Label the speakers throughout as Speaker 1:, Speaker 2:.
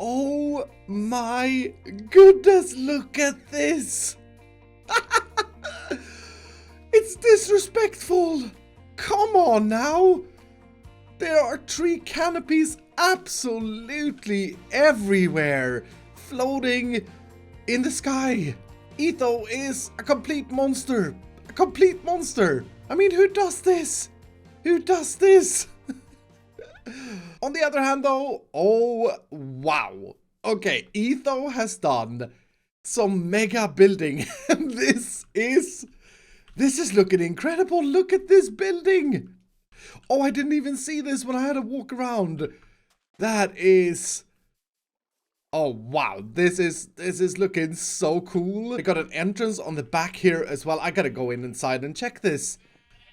Speaker 1: Oh my goodness, look at this! It's disrespectful! Come on now! There are tree canopies absolutely everywhere, floating in the sky. Etho is a complete monster. A complete monster. I mean, who does this? Who does this? On the other hand though, oh wow. Okay, Etho has done some mega building and this is looking incredible. Look at this building. Oh, I didn't even see this when I had to walk around. That is... Oh wow, this is looking so cool. I got an entrance on the back here as well. I gotta go inside and check this.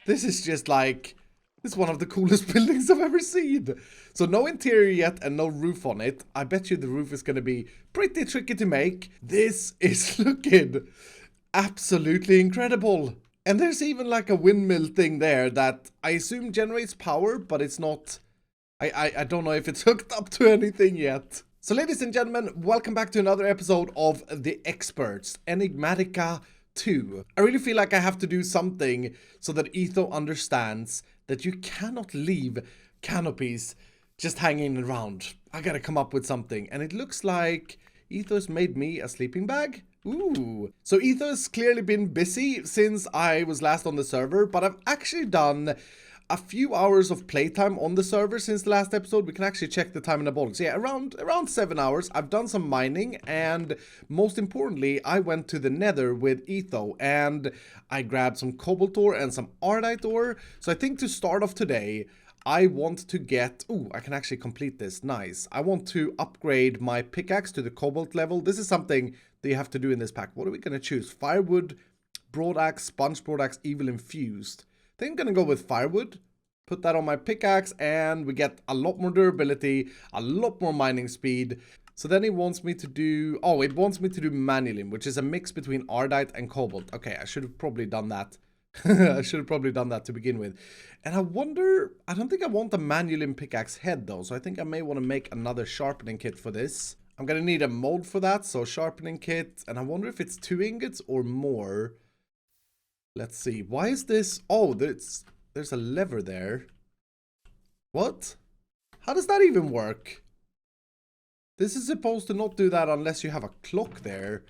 Speaker 1: This is just like... This is one of the coolest buildings I've ever seen. So no interior yet and no roof on it. I bet you the roof is going to be pretty tricky to make. This is looking absolutely incredible. And there's even like a windmill thing there that I assume generates power, but it's not... I don't know if it's hooked up to anything yet. So ladies and gentlemen, welcome back to another episode of The Experts, Enigmatica 2. I really feel like I have to do something so that Etho understands that you cannot leave canopies just hanging around. I gotta come up with something. And it looks like Etho's made me a sleeping bag. Ooh. So Etho's clearly been busy since I was last on the server, but I've actually done a few hours of playtime on the server since the last episode. We can actually check the time in the box. Yeah, around 7 hours. I've done some mining, and most importantly, I went to the Nether with Etho, and I grabbed some cobalt ore and some ardite ore. So I think to start off today, I want to get... Ooh, I can actually complete this. Nice. I want to upgrade my pickaxe to the cobalt level. This is something that you have to do in this pack. What are we going to choose? Firewood, broadaxe, sponge broadaxe, evil infused. I think I'm gonna go with firewood, put that on my pickaxe, and we get a lot more durability, a lot more mining speed. So then it wants me to do, it wants me to do manulin, which is a mix between ardite and cobalt. Okay, I should have probably done that. I should have probably done that to begin with. And I wonder, I don't think I want the manulin pickaxe head though, so I think I may want to make another sharpening kit for this. I'm gonna need a mold for that, so sharpening kit, and I wonder if it's 2 ingots or more. Let's see. Why is this? Oh, there's a lever there. What? How does that even work? This is supposed to not do that unless you have a clock there.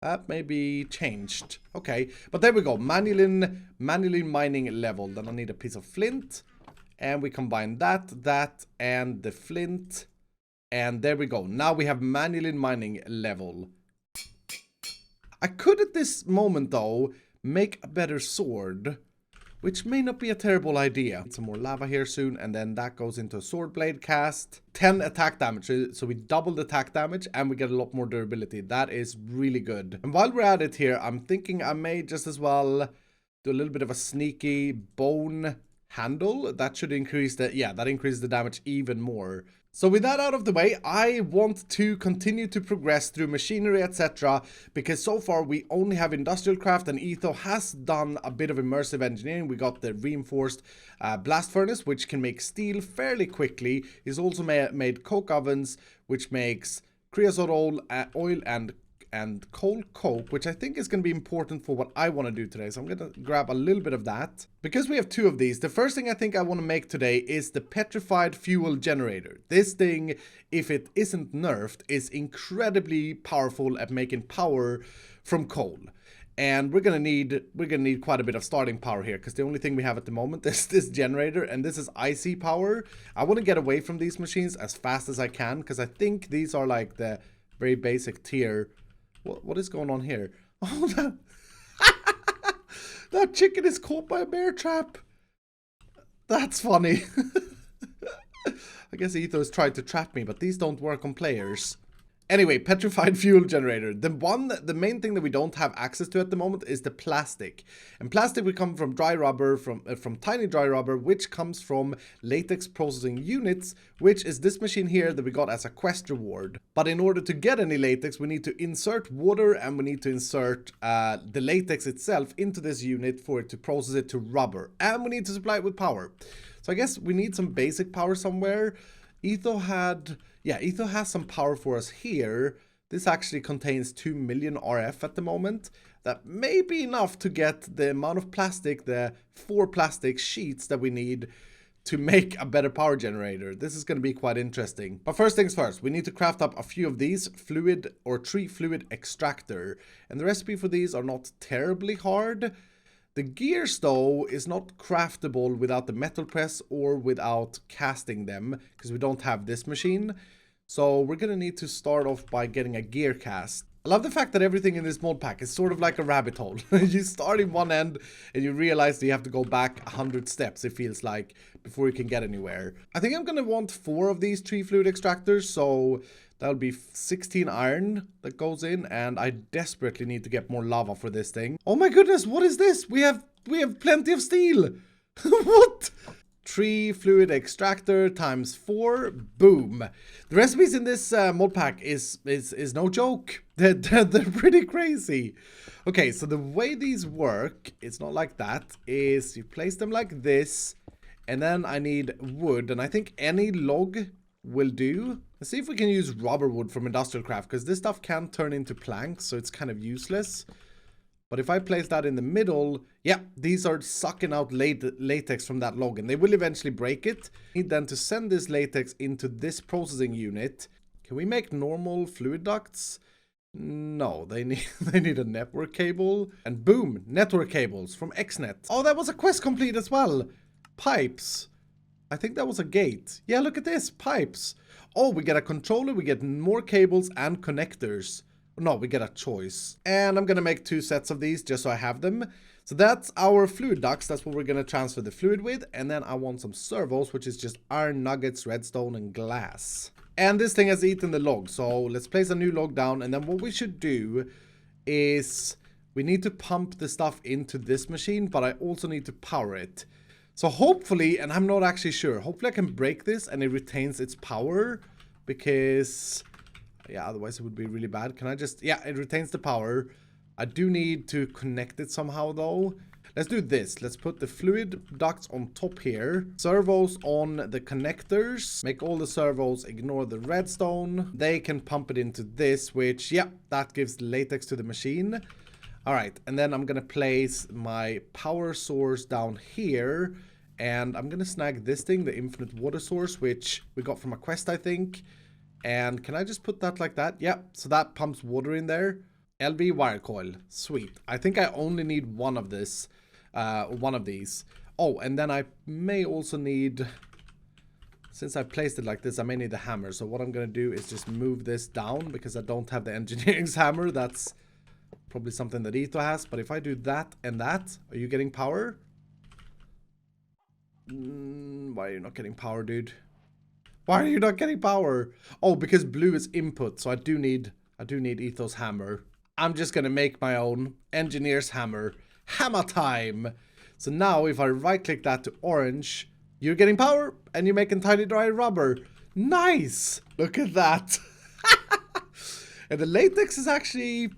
Speaker 1: That may be changed. Okay, but there we go. Manulin mining level. Then I need a piece of flint. And we combine that, and the flint. And there we go. Now we have manulin mining level. I could at this moment, though, make a better sword, which may not be a terrible idea. Some more lava here soon, and then that goes into a sword blade cast. 10 attack damage, so we double the attack damage and we get a lot more durability. That is really good. And while we're at it here, I'm thinking I may just as well do a little bit of a sneaky bone handle. That should increase the, yeah, that increases the damage even more. So with that out of the way, I want to continue to progress through machinery, etc. Because so far we only have NuclearCraft, and Etho has done a bit of immersive engineering. We got the reinforced blast furnace, which can make steel fairly quickly. He's also made coke ovens, which makes creosote oil and coal coke, which I think is going to be important for what I want to do today. So I'm going to grab a little bit of that. Because we have 2 of these, the first thing I think I want to make today is the petrified fuel generator. This thing, if it isn't nerfed, is incredibly powerful at making power from coal. And we're gonna need quite a bit of starting power here, because the only thing we have at the moment is this generator, and this is IC power. I want to get away from these machines as fast as I can, because I think these are like the very basic tier. What is going on here? Oh, that chicken is caught by a bear trap. That's funny. I guess Etho's tried to trap me, but these don't work on players. Anyway, petrified fuel generator. The main thing that we don't have access to at the moment is the plastic. And plastic will come from dry rubber, from tiny dry rubber, which comes from latex processing units, which is this machine here that we got as a quest reward. But in order to get any latex, we need to insert water, and we need to insert the latex itself into this unit for it to process it to rubber. And we need to supply it with power. So I guess we need some basic power somewhere. Etho had... Yeah, Etho has some power for us here. This actually contains 2 million RF at the moment. That may be enough to get the amount of plastic, the 4 plastic sheets that we need to make a better power generator. This is going to be quite interesting. But first things first, we need to craft up a few of these fluid or tree fluid extractor. And the recipe for these are not terribly hard. The gears though is not craftable without the metal press or without casting them, because we don't have this machine. So we're going to need to start off by getting a gear cast. I love the fact that everything in this mod pack is sort of like a rabbit hole. You start in one end and you realize that you have to go back 100 steps, it feels like, before you can get anywhere. I think I'm going to want 4 of these tree fluid extractors, so that'll be 16 iron that goes in, and I desperately need to get more lava for this thing. Oh my goodness, what is this? We have plenty of steel. What? Tree fluid extractor times 4, boom. The recipes in this mod pack is no joke. They're pretty crazy. Okay, so the way these work, it's not like that, is you place them like this, and then I need wood, and I think any log will do. Let's see if we can use rubber wood from NuclearCraft, because this stuff can turn into planks, so it's kind of useless. But if I place that in the middle, yeah, these are sucking out latex from that log, and they will eventually break it. I need then to send this latex into this processing unit. Can we make normal fluid ducts? No, they need a network cable. And boom, network cables from XNet. Oh, that was a quest complete as well. Pipes. I think that was a gate. Yeah, look at this, pipes. Oh, we get a controller, we get more cables and connectors. No, we get a choice. And I'm going to make 2 sets of these just so I have them. So that's our fluid ducts. That's what we're going to transfer the fluid with. And then I want some servos, which is just iron nuggets, redstone, and glass. And this thing has eaten the log. So let's place a new log down. And then what we should do is we need to pump the stuff into this machine, but I also need to power it. So hopefully, and I'm not actually sure, hopefully I can break this and it retains its power, because yeah, otherwise it would be really bad. Can I just... yeah, it retains the power. I do need to connect it somehow though. Let's do this. Let's put the fluid ducts on top here. Servos on the connectors. Make all the servos ignore the redstone. They can pump it into this, which, yeah, that gives latex to the machine. Alright, and then I'm gonna place my power source down here. And I'm gonna snag this thing, the infinite water source, which we got from a quest, I think. And can I just put that like that? Yep, so that pumps water in there. LV wire coil. Sweet. I think I only need one of this. One of these. Oh, and then I may also need... since I placed it like this, I may need the hammer. So what I'm going to do is just move this down, because I don't have the engineering's hammer. That's probably something that Etho has. But if I do that and that, are you getting power? Why are you not getting power, dude? Why are you not getting power? Oh, because blue is input, so I do need Etho's hammer. I'm just gonna make my own engineer's hammer. Hammer time! So now if I right click that to orange, you're getting power and you're making tiny dry rubber. Nice! Look at that. And the latex is actually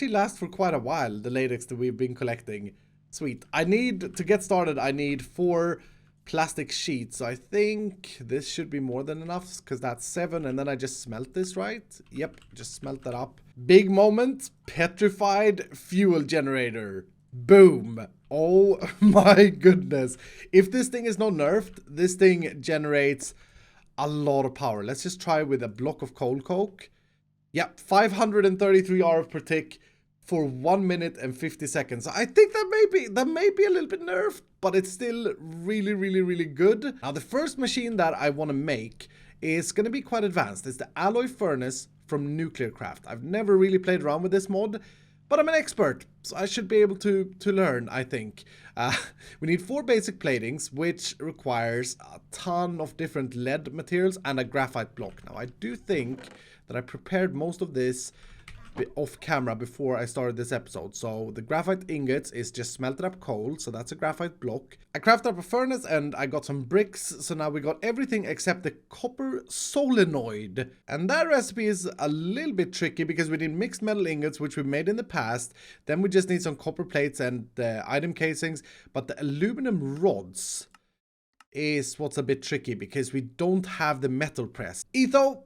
Speaker 1: lasts for quite a while, the latex that we've been collecting. Sweet. I need, to get started, I need 4 plastic sheets. So I think this should be more than enough, because that's 7, and then I just smelt this, right? Yep, just smelt that up. Big moment, petrified fuel generator. Boom. Oh my goodness. If this thing is not nerfed, this thing generates a lot of power. Let's just try with a block of coal coke. Yep, 533 RF per tick for 1 minute and 50 seconds. I think that may be a little bit nerfed, but it's still really, really, really good. Now, the first machine that I want to make is going to be quite advanced. It's the alloy furnace from NuclearCraft. I've never really played around with this mod, but I'm an expert, so I should be able to learn, I think. We need 4 basic platings, which requires a ton of different lead materials and a graphite block. Now, I do think that I prepared most of this off camera before I started this episode. So the graphite ingots is just smelted up coal, so that's a graphite block. I crafted up a furnace and I got some bricks, so now we got everything except the copper solenoid. And that recipe is a little bit tricky because we need mixed metal ingots, which we made in the past. Then we just need some copper plates and item casings, but the aluminum rods, is what's a bit tricky because we don't have the metal press. Etho,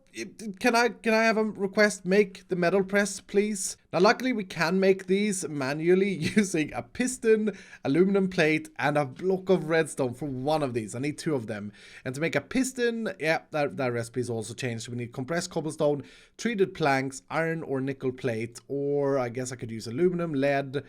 Speaker 1: can I have a request? Make the metal press, please. Now, luckily we can make these manually using a piston, aluminum plate, and a block of redstone for one of these. I need 2 of them. And to make a piston, yeah, that recipe is also changed. We need compressed cobblestone, treated planks, iron or nickel plate, or I guess I could use aluminum, lead,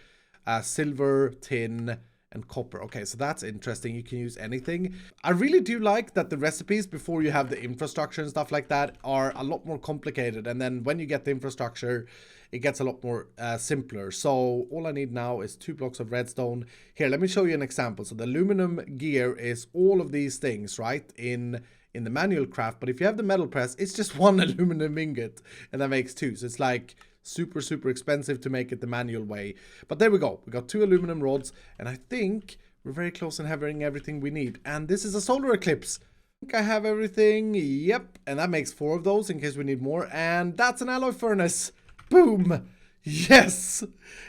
Speaker 1: silver, tin, and copper. Okay, so that's interesting. You can use anything. I really do like that the recipes before you have the infrastructure and stuff like that are a lot more complicated, and then when you get the infrastructure it gets a lot more simpler. So all I need now is 2 blocks of redstone. Here, let me show you an example. So the aluminum gear is all of these things, right, in the manual craft, but if you have the metal press, it's just 1 aluminum ingot, and that makes 2. So it's like super expensive to make it the manual way. But there we go. We got 2 aluminum rods, and I think we're very close in having everything we need. And this is a solar eclipse. I think I have everything. Yep. And that makes 4 of those in case we need more. And that's an alloy furnace. Boom. Yes.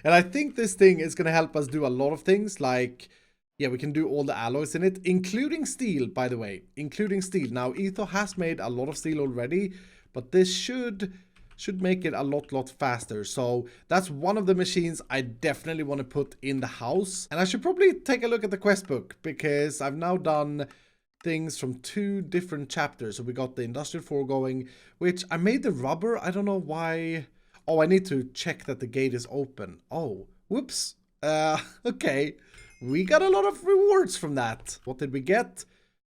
Speaker 1: And I think this thing is going to help us do a lot of things. Like, yeah, we can do all the alloys in it, including steel, by the way. Including steel. Now, Etho has made a lot of steel already, but this should make it a lot faster. So that's one of the machines I definitely want to put in the house. And I should probably take a look at the quest book, because I've now done things from 2 different chapters. So we got the Industrial Foregoing, which I made the rubber. I don't know why. Oh, I need to check that the gate is open. Oh, whoops. Okay. We got a lot of rewards from that. What did we get?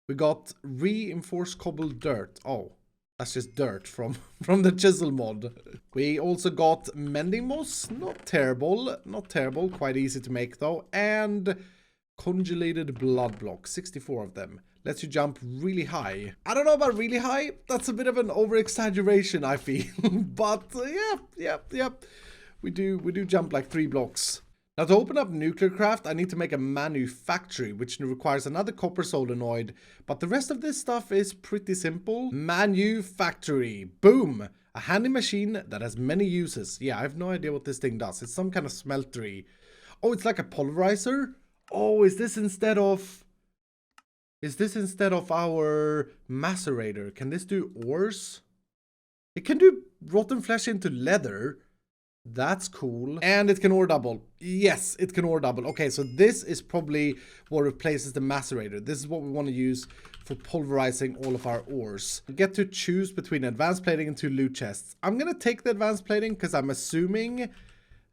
Speaker 1: We got reinforced cobbled dirt. Oh, that's just dirt from the chisel mod. We also got mending moss. Not terrible. Not terrible. Quite easy to make though. And congelated blood blocks. 64 of them. Lets you jump really high. I don't know about really high. That's a bit of an over-exaggeration, I feel. But yeah. We do jump like 3 blocks. Now, to open up NuclearCraft, I need to make a manufactory, which requires another copper solenoid. But the rest of this stuff is pretty simple. Manufactory. Boom. A handy machine that has many uses. Yeah, I have no idea what this thing does. It's some kind of smeltery. Oh, it's like a pulverizer? Oh, is this instead of our macerator? Can this do ores? It can do rotten flesh into leather. That's cool. And it can ore double. Yes, it can ore double. Okay, so this is probably what replaces the macerator. This is what we want to use for pulverizing all of our ores. We get to choose between advanced plating and 2 loot chests. I'm gonna take the advanced plating because I'm assuming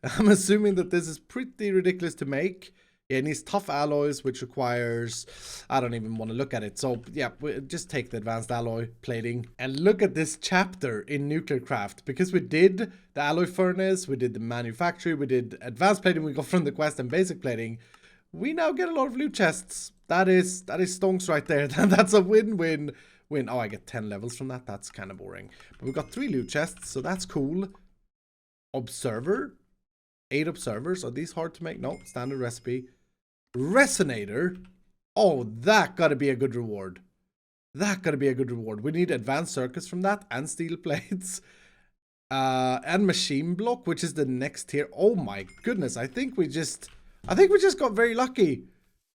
Speaker 1: that this is pretty ridiculous to make. Yeah, it needs tough alloys, which requires... I don't even want to look at it. So, yeah, just take the advanced alloy plating. And look at this chapter in NuclearCraft. Because we did the alloy furnace, we did the manufactory, we did advanced plating, we got from the quest and basic plating. We now get a lot of loot chests. That is stonks right there. That's a win-win-win. Oh, I get 10 levels from that. That's kind of boring. But we got 3 loot chests, so that's cool. Observer. 8 observers. Are these hard to make? No, standard recipe. Resonator. Oh, that gotta be a good reward. That gotta be a good reward. We need advanced circuits from that and steel plates. And machine block, which is the next tier. Oh my goodness. I think we just got very lucky.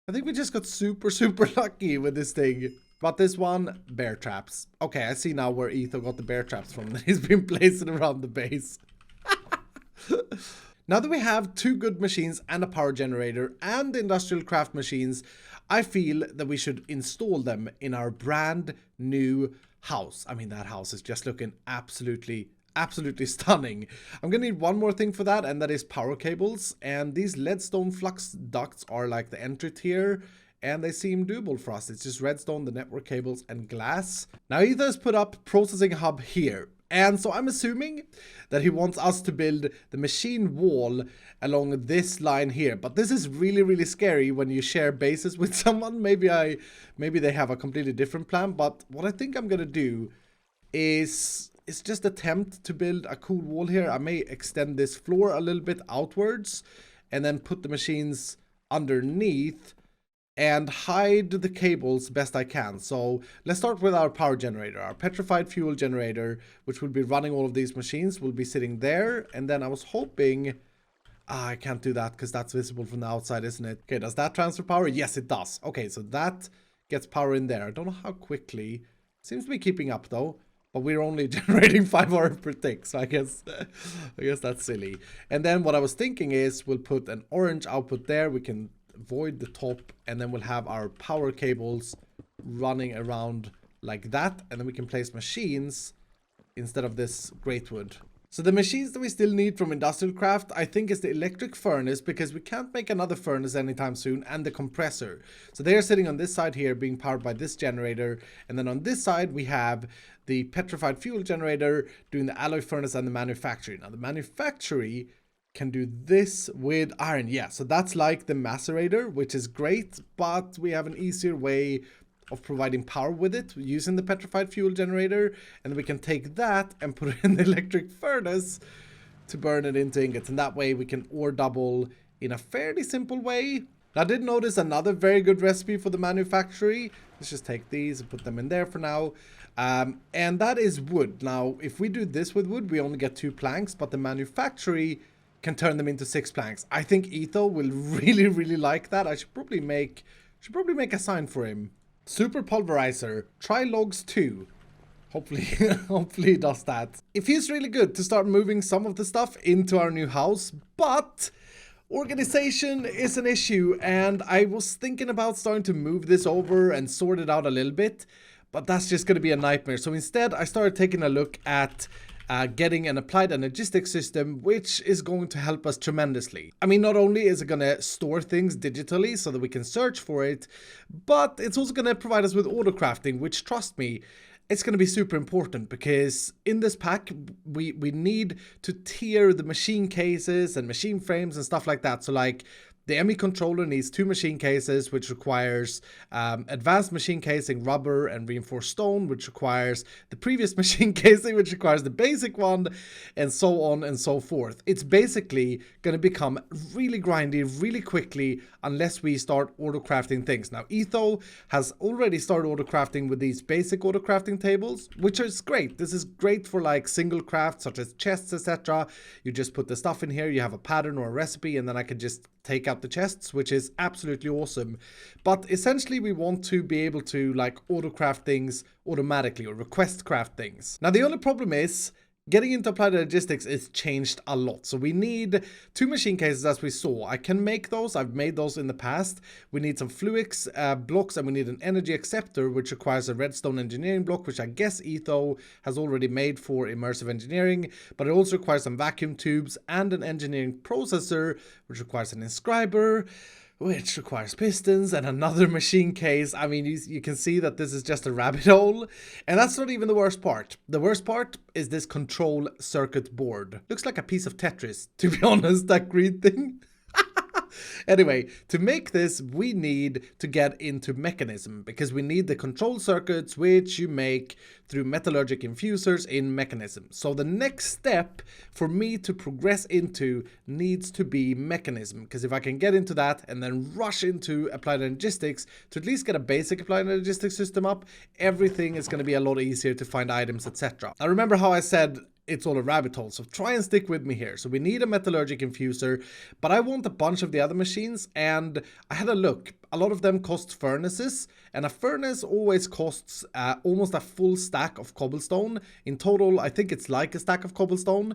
Speaker 1: I think we just got super lucky with this thing. But this one, bear traps. Okay, I see now where Etho got the bear traps from. He's been placing around the base. Now that we have 2 good machines and a power generator and the Industrial Craft machines, I feel that we should install them in our brand new house. I mean, that house is just looking absolutely stunning. I'm gonna need one more thing for that, and that is power cables. And these leadstone flux ducts are like the entry tier, and they seem doable for us. It's just redstone, the network cables, and glass. Now, Etho has put up processing hub here. And so I'm assuming that he wants us to build the machine wall along this line here. But this is really scary when you share bases with someone. Maybe they have a completely different plan. But what I think I'm gonna do is just attempt to build a cool wall here. I may extend this floor a little bit outwards and then put the machines underneath and hide the cables best I can. So let's start with our power generator. Our petrified fuel generator, which will be running all of these machines, will be sitting there. And then I was hoping... I can't do that because that's visible from the outside, isn't it? Okay, does that transfer power? Yes, it does. Okay, so that gets power in there. I don't know how quickly. Seems to be keeping up though. But we're only generating 5 hours per tick, so I guess that's silly. And then what I was thinking is we'll put an orange output there. We can void the top, and then we'll have our power cables running around like that. And then we can place machines instead of this great wood. So the machines that we still need from NuclearCraft, I think, is the electric furnace, because we can't make another furnace anytime soon, and the compressor. So they are sitting on this side here, being powered by this generator. And then on this side, we have the petrified fuel generator doing the alloy furnace and the manufactory. Now, the manufactory can do this with iron. Yeah, so that's like the macerator, which is great, but we have an easier way of providing power with it using the petrified fuel generator, and then we can take that and put it in the electric furnace to burn it into ingots, and that way we can ore double in a fairly simple way. I did notice another very good recipe for the manufactory. Let's just take these and put them in there for now, and that is wood. Now if we do this with wood, we only get 2 planks, but the manufactory can turn them into 6 planks. I think Etho will really like that. I should probably make a sign for him. Super pulverizer, try logs 2. Hopefully he does that. It feels really good to start moving some of the stuff into our new house, but organization is an issue, and I was thinking about starting to move this over and sort it out a little bit, but that's just going to be a nightmare. So instead I started taking a look at getting an applied logistics system, which is going to help us tremendously. I mean, not only is it going to store things digitally so that we can search for it, but it's also going to provide us with auto crafting, which, trust me, it's going to be super important, because in this pack we need to tier the machine cases and machine frames and stuff like that. So like the ME controller needs 2 machine cases, which requires advanced machine casing, rubber, and reinforced stone, which requires the previous machine casing, which requires the basic one, and so on and so forth. It's basically going to become really grindy really quickly unless we start auto crafting things. Now, Etho has already started auto crafting with these basic auto crafting tables, which is great. This is great for like single crafts such as chests, etc. You just put the stuff in here, you have a pattern or a recipe, and then I can just take out the chests, which is absolutely awesome. But essentially we want to be able to like auto craft things automatically, or request craft things. Now the only problem is getting into applied logistics is changed a lot. So we need 2 machine cases, as we saw. I can make those. I've made those in the past. We need some fluix blocks, and we need an energy acceptor, which requires a redstone engineering block, which I guess Etho has already made for immersive engineering. But it also requires some vacuum tubes and an engineering processor, which requires an inscriber, which requires pistons and another machine case. I mean, you can see that this is just a rabbit hole. And that's not even the worst part. The worst part is this control circuit board. Looks like a piece of Tetris, to be honest, that green thing. Anyway, to make this, we need to get into mechanism, because we need the control circuits, which you make through metallurgic infusers in mechanism. So the next step for me to progress into needs to be mechanism, because if I can get into that and then rush into applied logistics to at least get a basic applied logistics system up, everything is going to be a lot easier to find items, etc. Now remember how I said it's all a rabbit hole, so try and stick with me here. So we need a metallurgic infuser, but I want a bunch of the other machines, and I had a look. A lot of them cost furnaces, and a furnace always costs almost a full stack of cobblestone. In total, I think it's like a stack of cobblestone.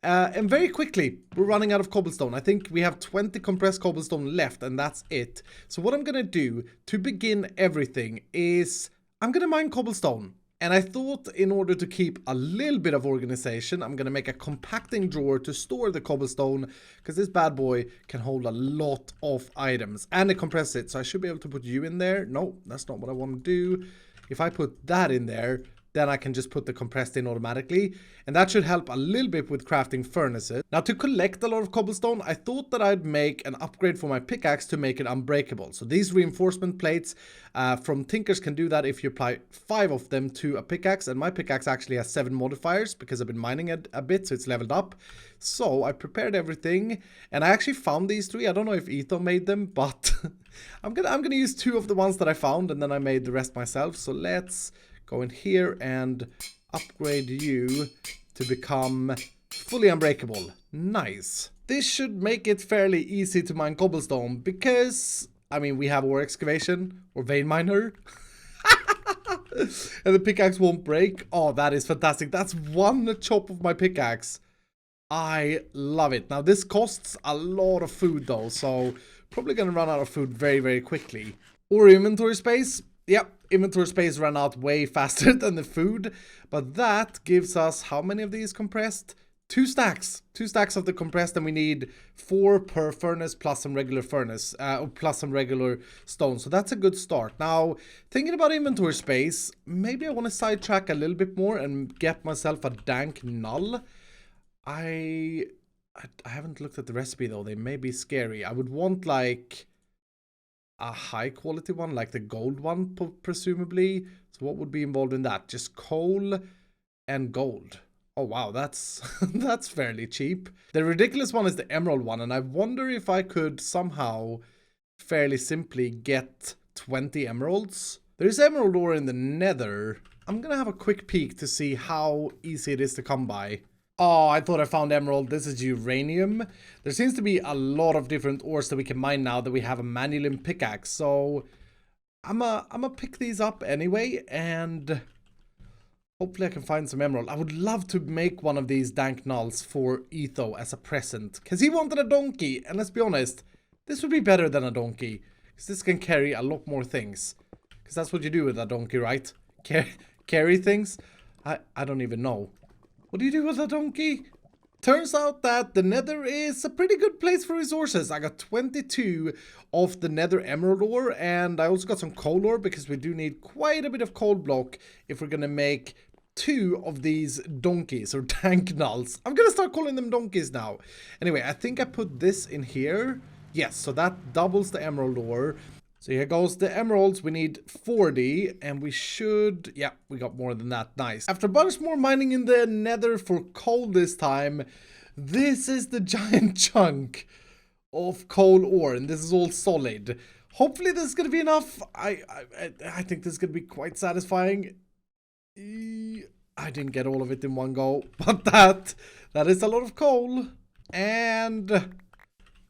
Speaker 1: And very quickly, we're running out of cobblestone. I think we have 20 compressed cobblestone left, and that's it. So what I'm gonna do to begin everything is I'm gonna mine cobblestone. And I thought, in order to keep a little bit of organization, I'm going to make a compacting drawer to store the cobblestone, because this bad boy can hold a lot of items, and it compresses it. So I should be able to put you in there. No, that's not what I want to do. If I put that in there, then I can just put the compressed in automatically, and that should help a little bit with crafting furnaces. Now, to collect a lot of cobblestone, I thought that I'd make an upgrade for my pickaxe to make it unbreakable. So these reinforcement plates from Tinkers can do that if you apply 5 of them to a pickaxe, and my pickaxe actually has 7 modifiers because I've been mining it a bit, so it's leveled up. So I prepared everything, and I actually found these 3. I don't know if Etho made them, but I'm gonna use 2 of the ones that I found, and then I made the rest myself. So let's go in here and upgrade you to become fully unbreakable. Nice. This should make it fairly easy to mine cobblestone, because I mean, we have ore excavation or vein miner. And the pickaxe won't break. Oh, that is fantastic. That's one chop of my pickaxe. I love it. Now, this costs a lot of food, though, so probably going to run out of food very, very quickly. Or inventory space. Yep, inventory space ran out way faster than the food. But that gives us how many of these compressed? 2 stacks. 2 stacks of the compressed, and we need 4 per furnace plus some regular furnace, plus some regular stone. So that's a good start. Now, thinking about inventory space, maybe I want to sidetrack a little bit more and get myself a dank null. I haven't looked at the recipe though. They may be scary. I would want like a high quality one, like the gold one, presumably. So what would be involved in that? Just coal and gold. Oh wow, that's that's fairly cheap. The ridiculous one is the emerald one, and I wonder if I could somehow fairly simply get 20 emeralds. There's emerald ore in the nether. I'm gonna have a quick peek to see how easy it is to come by. Oh, I thought I found emerald. This is uranium. There seems to be a lot of different ores that we can mine now that we have a manual pickaxe. So I'm gonna pick these up anyway, and hopefully I can find some emerald. I would love to make one of these dank nulls for Etho as a present, because he wanted a donkey. And let's be honest, this would be better than a donkey, because this can carry a lot more things. Because that's what you do with a donkey, right? Carry things? I don't even know. What do you do with a donkey? Turns out that the nether is a pretty good place for resources. I got 22 of the nether emerald ore, and I also got some coal ore because we do need quite a bit of coal block if we're gonna make 2 of these donkeys or dank nulls. I'm gonna start calling them donkeys now. Anyway, I think I put this in here. Yes, so that doubles the emerald ore. So here goes the emeralds. We need 40, and we should... yeah, we got more than that. Nice. After a bunch more mining in the nether for coal this time, this is the giant chunk of coal ore, and this is all solid. Hopefully this is going to be enough. I think this is going to be quite satisfying. I didn't get all of it in one go, but that is a lot of coal. And...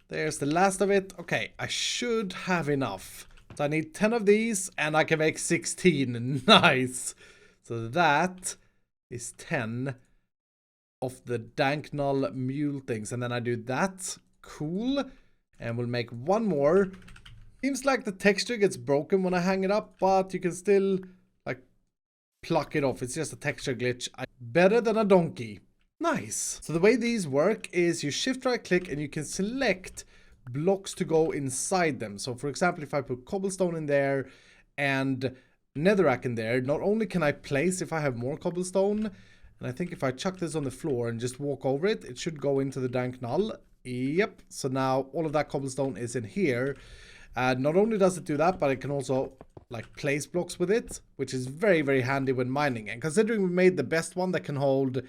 Speaker 1: there's the last of it. Okay, I should have enough. So I need 10 of these, and I can make 16. Nice. So that is 10 of the dank null mule things. And then I do that. Cool. And we'll make one more. Seems like the texture gets broken when I hang it up, but you can still, like, pluck it off. It's just a texture glitch. Better than a donkey. Nice. So the way these work is you shift right click and you can select blocks to go inside them. So for example, if I put cobblestone in there and netherrack in there, not only can I place if I have more cobblestone, and I think if I chuck this on the floor and just walk over it, it should go into the dank null. Yep. So now all of that cobblestone is in here. Not only does it do that, but it can also like place blocks with it, which is very, very handy when mining. And considering we made the best one that can hold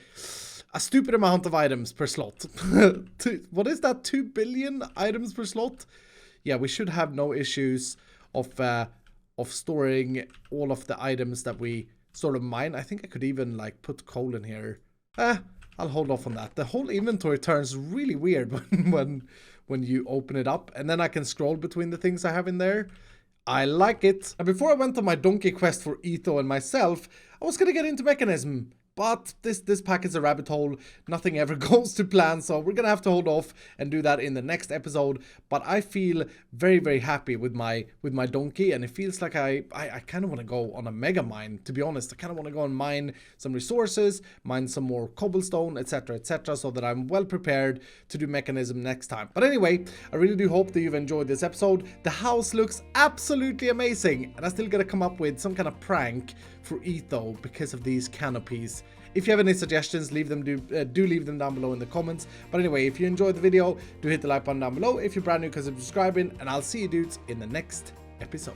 Speaker 1: a stupid amount of items per slot. What is that? 2 billion items per slot? Yeah, we should have no issues of storing all of the items that we sort of mine. I think I could even like put coal in here. I'll hold off on that. The whole inventory turns really weird when you open it up, and then I can scroll between the things I have in there. I like it. And before I went on my donkey quest for Etho and myself, I was gonna get into mechanism. But this pack is a rabbit hole. Nothing ever goes to plan, so we're gonna have to hold off and do that in the next episode. But I feel very, very happy with my donkey, and it feels like I kind of want to go on a mega mine. To be honest, I kind of want to go and mine some resources, mine some more cobblestone, etc., etc., so that I'm well prepared to do mechanism next time. But anyway, I really do hope that you've enjoyed this episode. The house looks absolutely amazing, and I still gotta come up with some kind of prank for Etho because of these canopies. If you have any suggestions, leave them do leave them down below in the comments. But anyway, if you enjoyed the video, do hit the like button down below. If you're brand new, consider subscribing, and I'll see you dudes in the next episode.